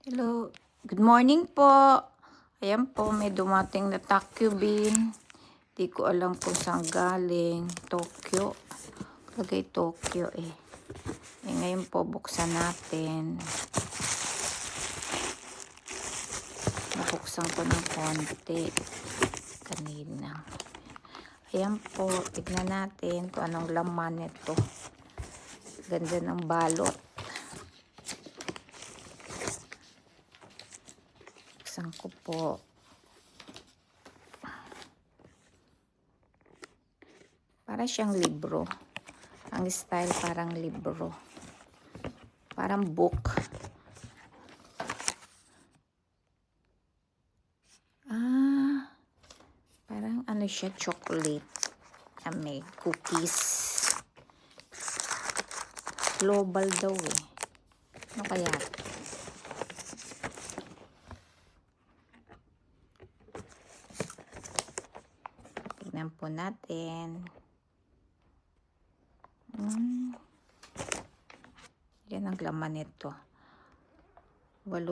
Hello, good morning po. Ayan po, may dumating na Takyu-bin. Di ko alam kung saan galing. Tokyo. Lagay Tokyo eh. Ngayon po, buksan natin. Nabuksan ko ng konti kanina. Ayan po, tignan natin kung anong laman nito. Ganda ng balot. Buksan ko po. Para siyang libro. Ang style parang libro. Parang book. Parang ano siya, chocolate. Na may cookies. Global daw eh. Ano kaya? Tignan po natin. Yan ang laman nito.